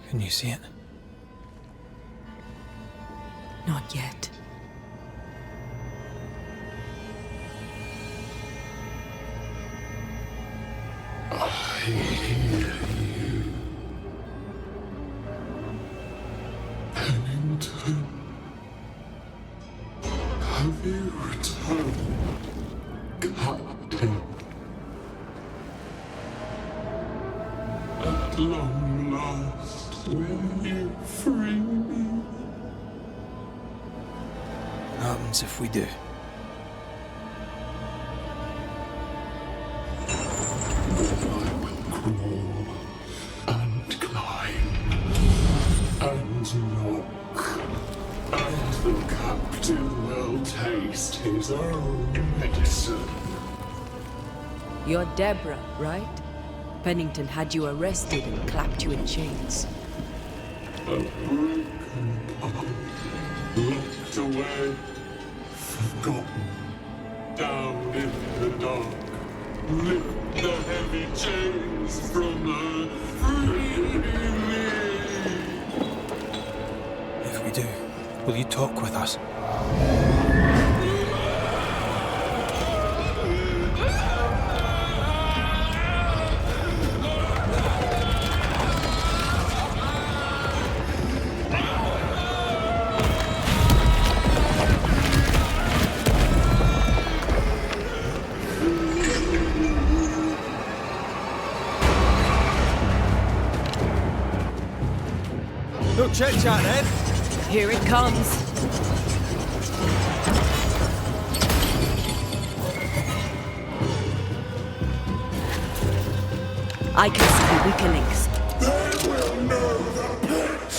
Can you see it? Not yet. I hear you. Pennington. Have you returned, Captain? At long last, will you free me? What happens if we do? I will crawl and climb and knock, and the captain will taste his own medicine. You're Deborah, right? Pennington had you arrested and clapped you in chains. A broken path, locked away, forgotten, down in the dark. Lift the heavy chains from her, free me. If we do, will you talk with us? No chit-chat then. Here it comes. I can see the weaker links. They will know the pit.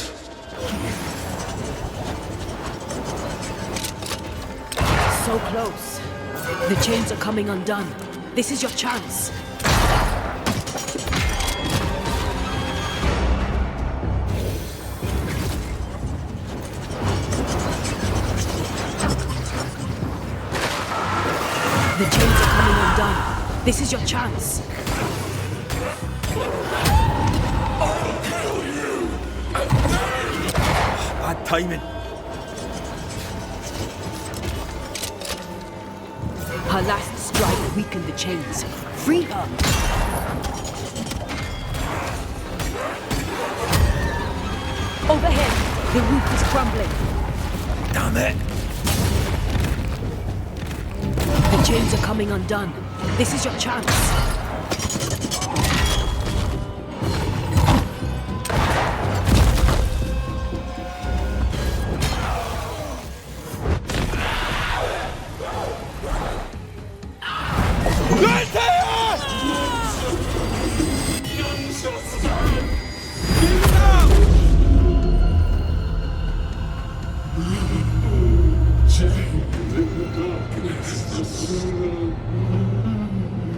So close. The chains are coming undone. This is your chance. The chains are coming undone. This is your chance. I'll kill you. Bad timing. Her last strike weakened the chains. Free her! Overhead, the roof is crumbling. Damn it. The chains are coming undone. This is your chance.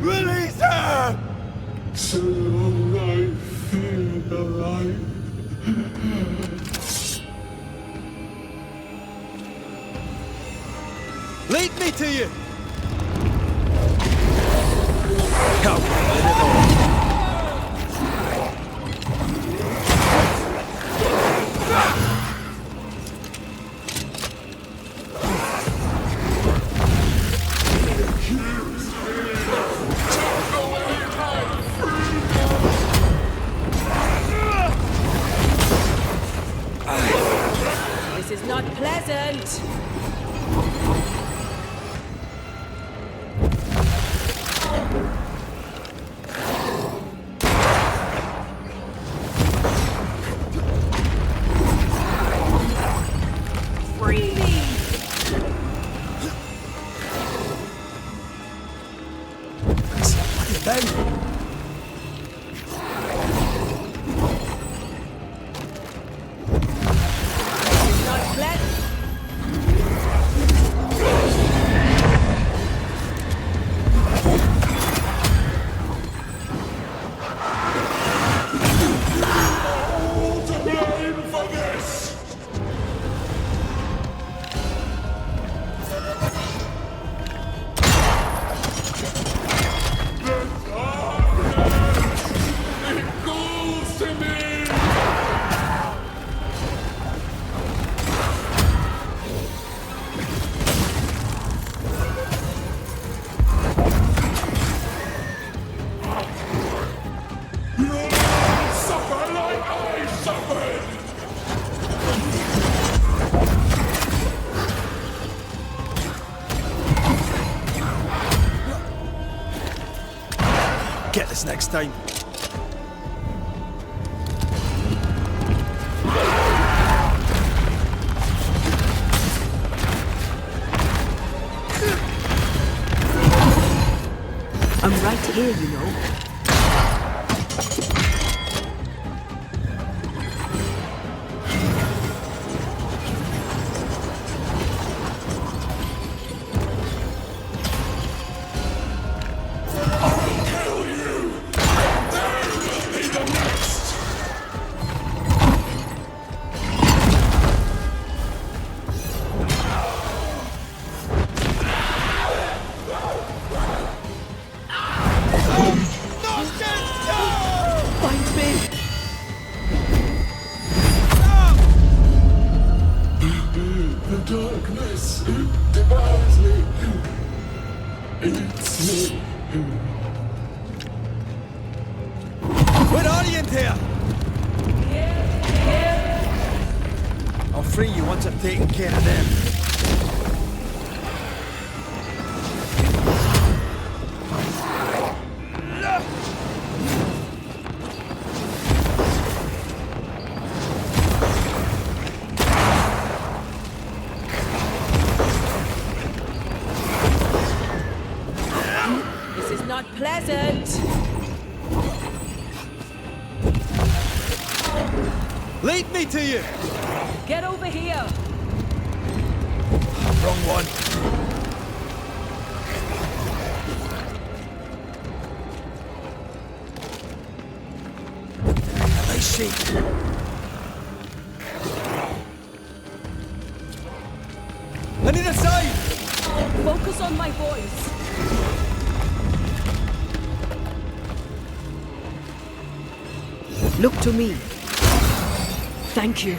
Release her! So long I feel alive. Lead me to you! Come, let it all. This is not pleasant. Get this next time. I'm right here, you know. Find me! The darkness, it devours me. It's me. Where are you in here? I'll free you once I've taken care of them. This is not pleasant! Lead me to you! Get over here! Wrong one. I see. I need a sign! Focus on my voice! Look to me. Thank you.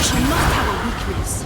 She must have a weakness.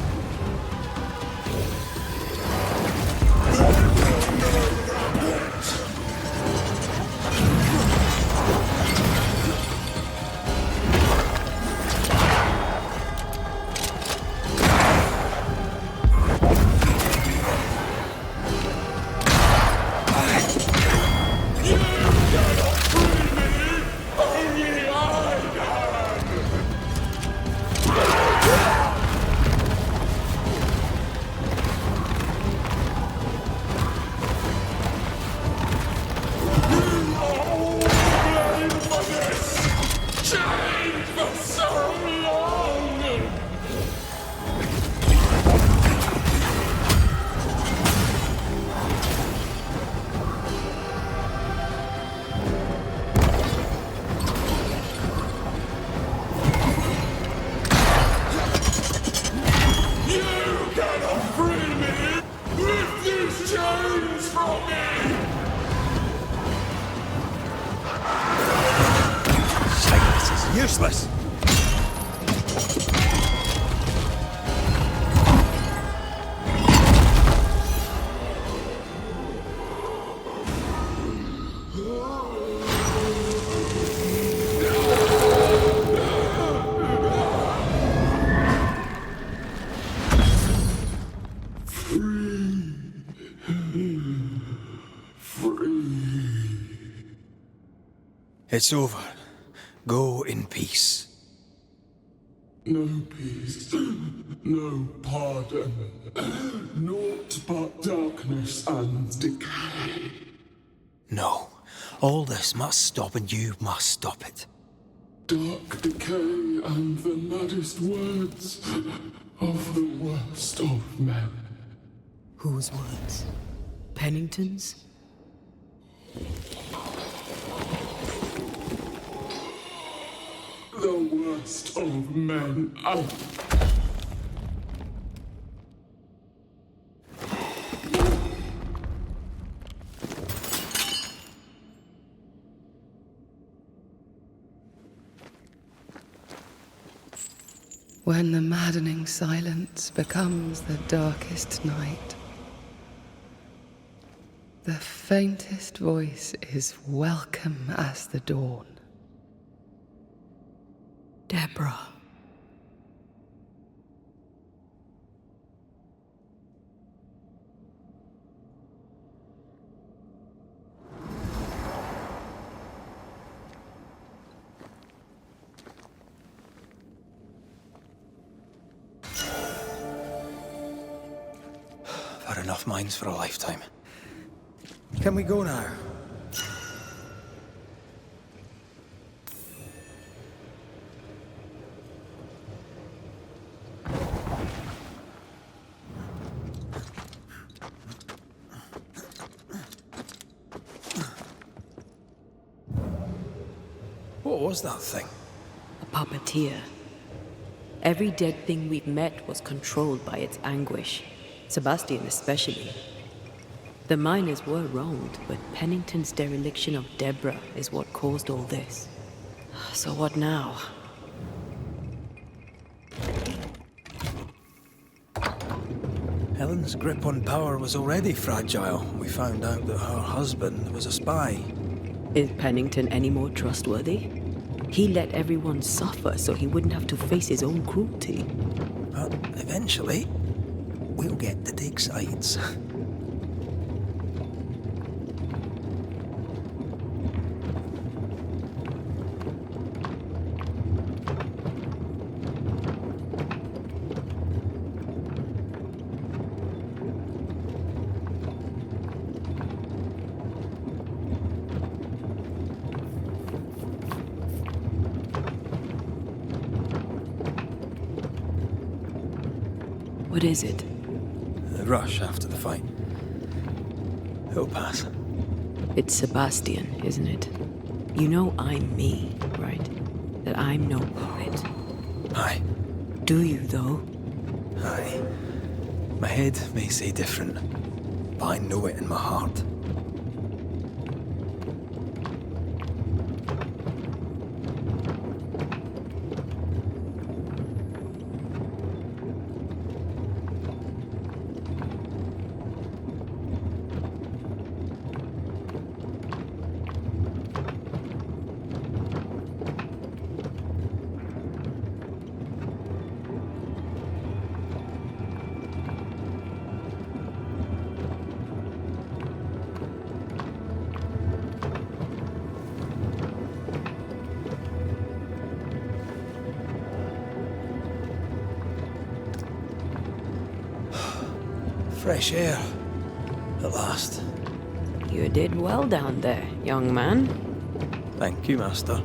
Useless! It's over. Go in peace. No peace, no pardon, naught but darkness and decay. No. All this must stop and you must stop it. Dark decay and the maddest words of the worst of men. Whose words? Pennington's? The worst of men. When the maddening silence becomes the darkest night, the faintest voice is welcome as the dawn. Deborah. I've had enough minds for a lifetime. Can we go now? What was that thing? A puppeteer. Every dead thing we've met was controlled by its anguish. Sebastian especially. The miners were wronged, but Pennington's dereliction of Deborah is what caused all this. So what now? Helen's grip on power was already fragile. We found out that her husband was a spy. Is Pennington any more trustworthy? He let everyone suffer so he wouldn't have to face his own cruelty. But eventually, we'll get to take sides. What is it? The rush after the fight. It'll pass. It's Sebastian, isn't it? You know I'm me, right? That I'm no puppet. Aye. Do you, though? Aye. My head may say different, but I know it in my heart. Fresh air. At last. You did well down there, young man. Thank you, Master.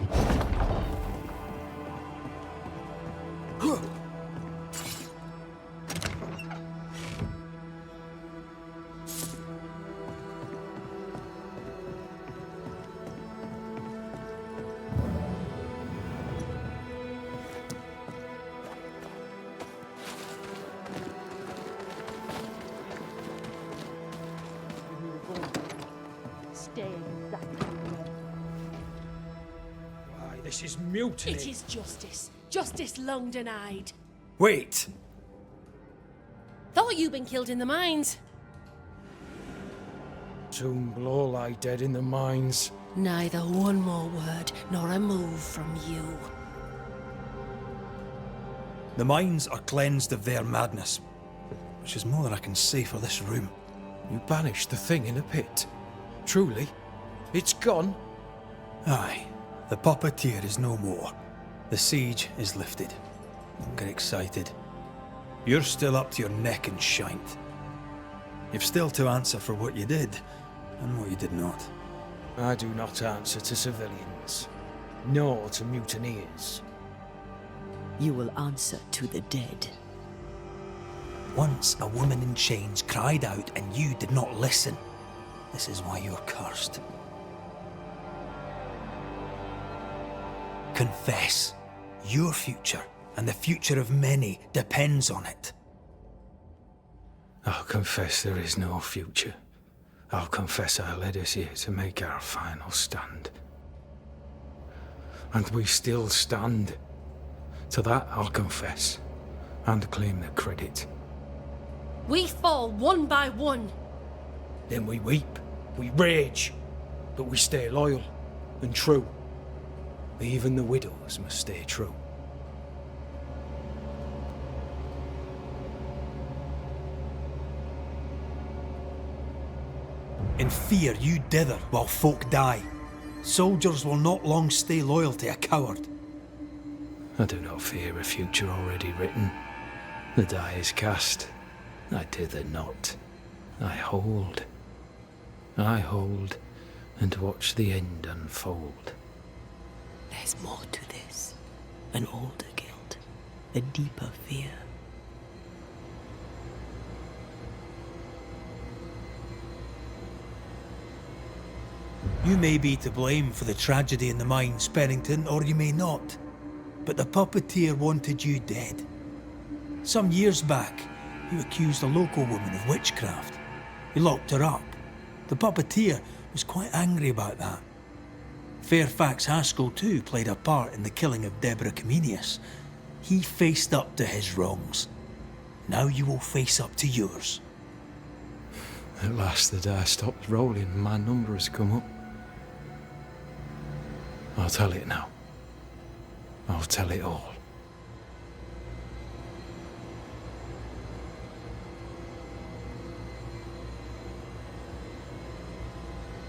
This is mutiny. It is justice. Justice long denied. Wait! Thought you'd been killed in the mines. Soon will all lie dead in the mines. Neither one more word nor a move from you. The minds are cleansed of their madness, which is more than I can say for this room. You banished the thing in a pit. Truly? It's gone? Aye. The puppeteer is no more. The siege is lifted. Don't get excited. You're still up to your neck in shite. You've still to answer for what you did, and what you did not. I do not answer to civilians, nor to mutineers. You will answer to the dead. Once a woman in chains cried out and you did not listen. This is why you're cursed. Confess. Your future, and the future of many, depends on it. I'll confess there is no future. I'll confess I led us here to make our final stand. And we still stand. To that I'll confess, and claim the credit. We fall one by one. Then we weep, we rage, but we stay loyal and true. Even the widows must stay true. In fear you dither while folk die. Soldiers will not long stay loyal to a coward. I do not fear a future already written. The die is cast. I dither not. I hold, and watch the end unfold. There's more to this. An older guilt. A deeper fear. You may be to blame for the tragedy in the mines, Pennington, or you may not. But the puppeteer wanted you dead. Some years back, you accused a local woman of witchcraft. You locked her up. The puppeteer was quite angry about that. Fairfax Haskell too played a part in the killing of Deborah Comenius. He faced up to his wrongs. Now you will face up to yours. At last the die stops rolling and my number has come up. I'll tell it now. I'll tell it all.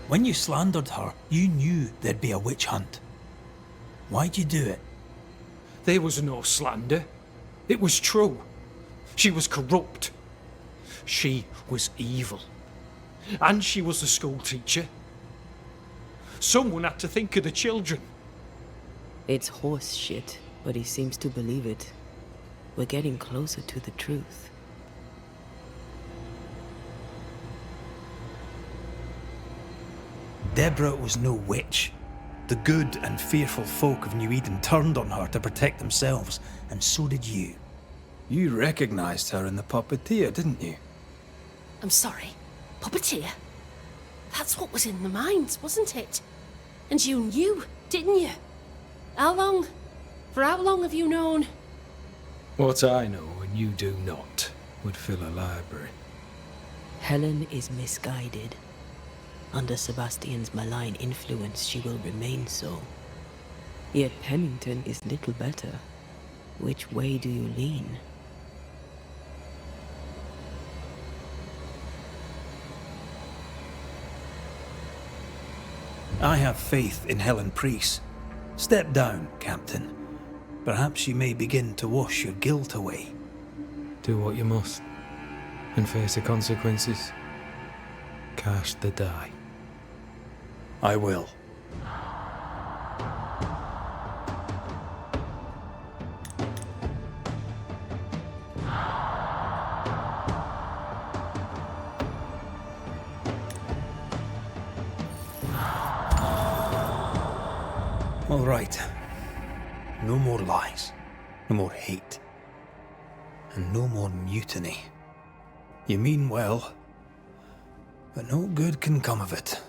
When you slandered her, you knew there'd be a witch hunt. Why'd you do it? There was no slander. It was true. She was corrupt. She was evil. And she was a school teacher. Someone had to think of the children. It's horse shit, but he seems to believe it. We're getting closer to the truth. Deborah was no witch. The good and fearful folk of New Eden turned on her to protect themselves, and so did you. You recognized her in the puppeteer, didn't you? I'm sorry. Puppeteer? That's what was in the mines, wasn't it? And you knew, didn't you? How long? For how long have you known? What I know and you do not would fill a library. Helen is misguided. Under Sebastian's malign influence, she will remain so. Yet Pennington is little better. Which way do you lean? I have faith in Helen Priest. Step down, Captain. Perhaps you may begin to wash your guilt away. Do what you must, and face the consequences. Cast the die. I will. All right. No more lies. No more hate. And no more mutiny. You mean well, but no good can come of it.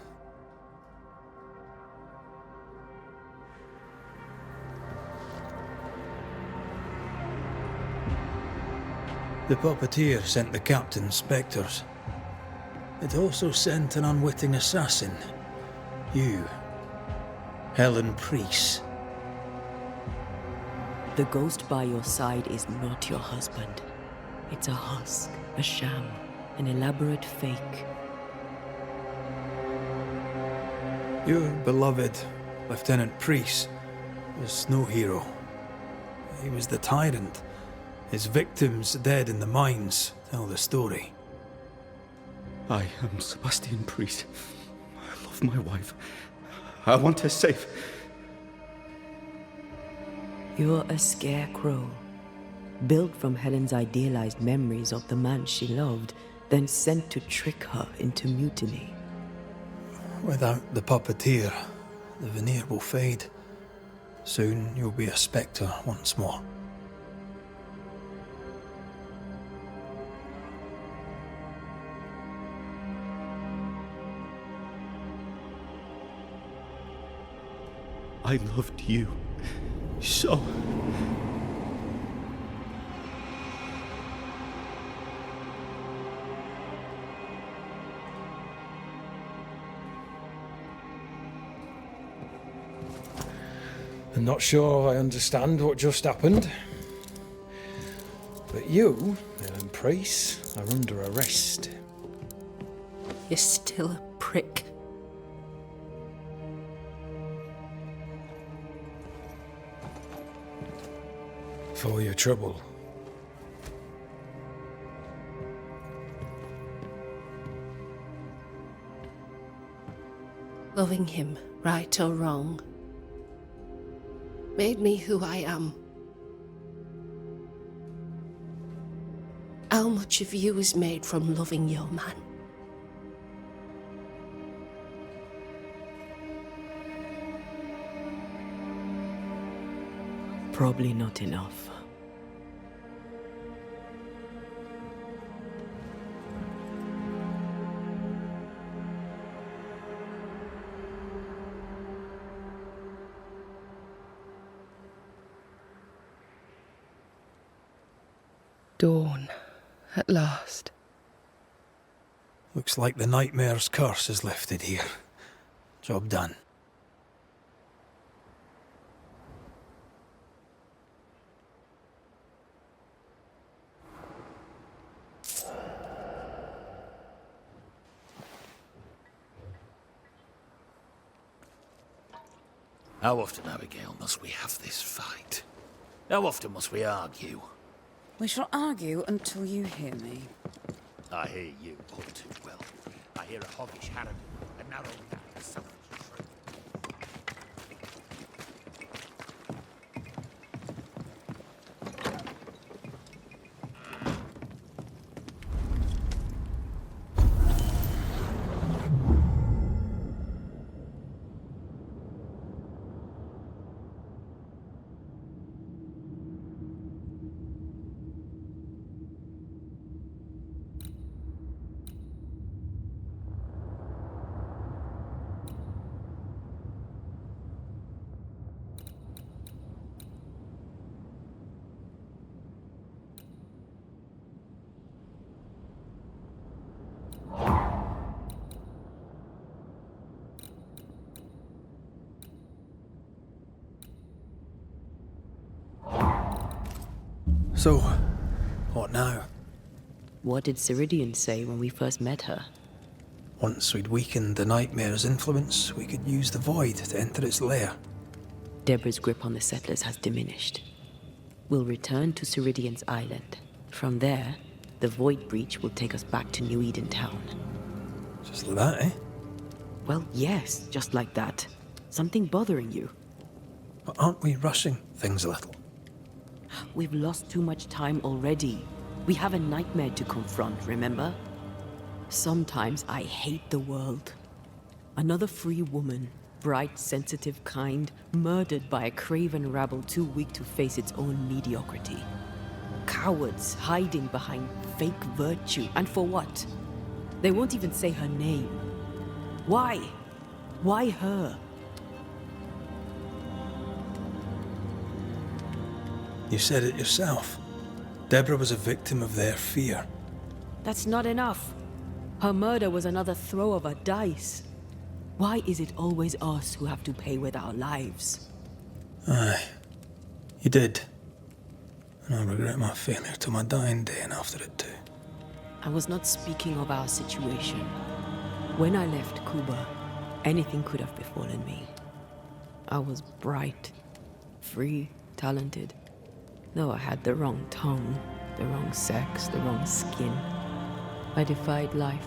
The puppeteer sent the captain spectres. It also sent an unwitting assassin. You. Helen Priest. The ghost by your side is not your husband. It's a husk, a sham, an elaborate fake. Your beloved Lieutenant Priest was no hero. He was the tyrant. His victims dead in the mines tell the story. I am Sebastian Priest. I love my wife. I want her safe. You're a scarecrow, built from Helen's idealized memories of the man she loved, then sent to trick her into mutiny. Without the puppeteer, the veneer will fade. Soon you'll be a spectre once more. I loved you so. I'm not sure I understand what just happened. But you, Helen Priest, are under arrest. You're still a prick. For your trouble. Loving him, right or wrong, made me who I am. How much of you is made from loving your man? Probably not enough. Dawn, at last. Looks like the nightmare's curse is lifted here. Job done. How often, Abigail, must we have this fight? How often must we argue? We shall argue until you hear me. I hear you all too well. I hear a hoggish harridan, a narrow neck, a selfish shrew. So, what now? What did Ceridian say when we first met her? Once we'd weakened the nightmare's influence, we could use the void to enter its lair. Deborah's grip on the settlers has diminished. We'll return to Ceridian's island. From there, the void breach will take us back to New Eden Town. Just like that, eh? Well, yes, just like that. Something bothering you. But aren't we rushing things a little? We've lost too much time already. We have a nightmare to confront, remember? Sometimes I hate the world. Another free woman, bright, sensitive, kind, murdered by a craven rabble too weak to face its own mediocrity. Cowards hiding behind fake virtue. And for what? They won't even say her name. Why? Why her? You said it yourself. Deborah was a victim of their fear. That's not enough. Her murder was another throw of a dice. Why is it always us who have to pay with our lives? Aye. You did. And I regret my failure to my dying day and after it too. I was not speaking of our situation. When I left Cuba, anything could have befallen me. I was bright, free, talented. Though I had the wrong tongue, the wrong sex, the wrong skin. I defied life.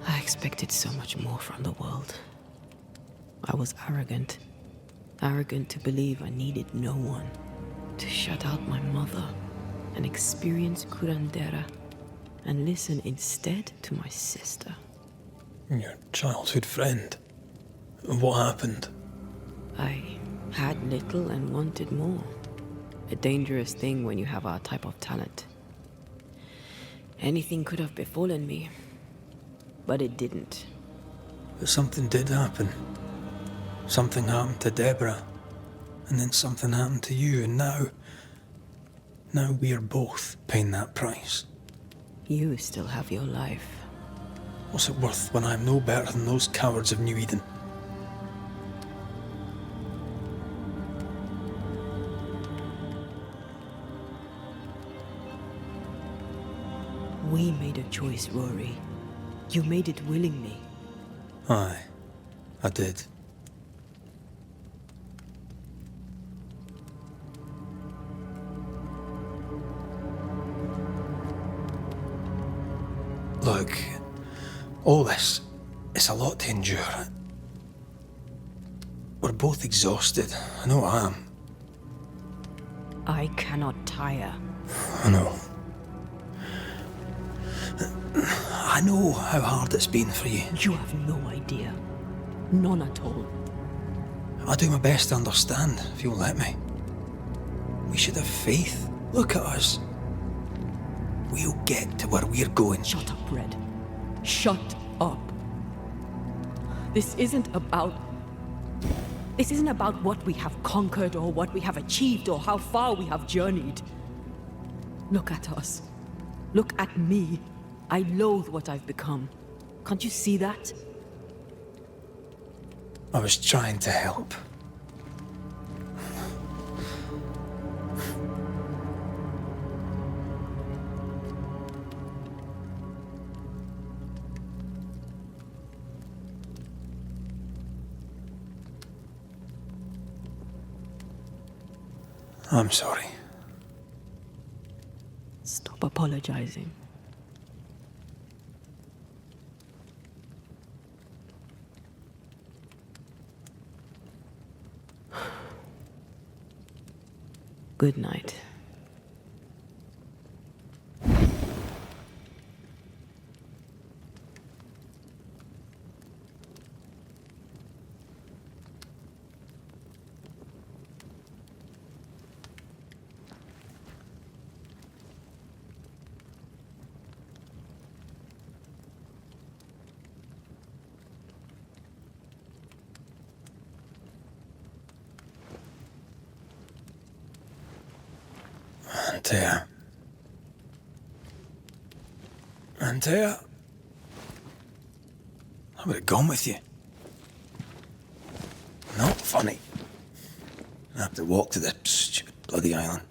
I expected so much more from the world. I was arrogant. Arrogant to believe I needed no one. To shut out my mother and experience curandera. And listen instead to my sister. Your childhood friend. What happened? I had little and wanted more. A dangerous thing when you have our type of talent. Anything could have befallen me, but it didn't. But something did happen. Something happened to Deborah, and then something happened to you, and now we're both paying that price. You still have your life. What's it worth when I'm no better than those cowards of New Eden? We made a choice, Rory. You made it willingly. Aye, I did. Look, all this, it's a lot to endure. both exhausted. I know I am. I cannot tire. I know. I know how hard it's been for you. You have no idea. None at all. I'll do my best to understand, if you'll let me. We should have faith. Look at us. We'll get to where we're going. Shut up, Red. Shut up. This isn't about what we have conquered or what we have achieved or how far we have journeyed. Look at us. Look at me. I loathe what I've become. Can't you see that? I was trying to help. I'm sorry. Stop apologizing. Good night. Antea. I would have gone with you. Not funny. I have to walk to the stupid bloody island.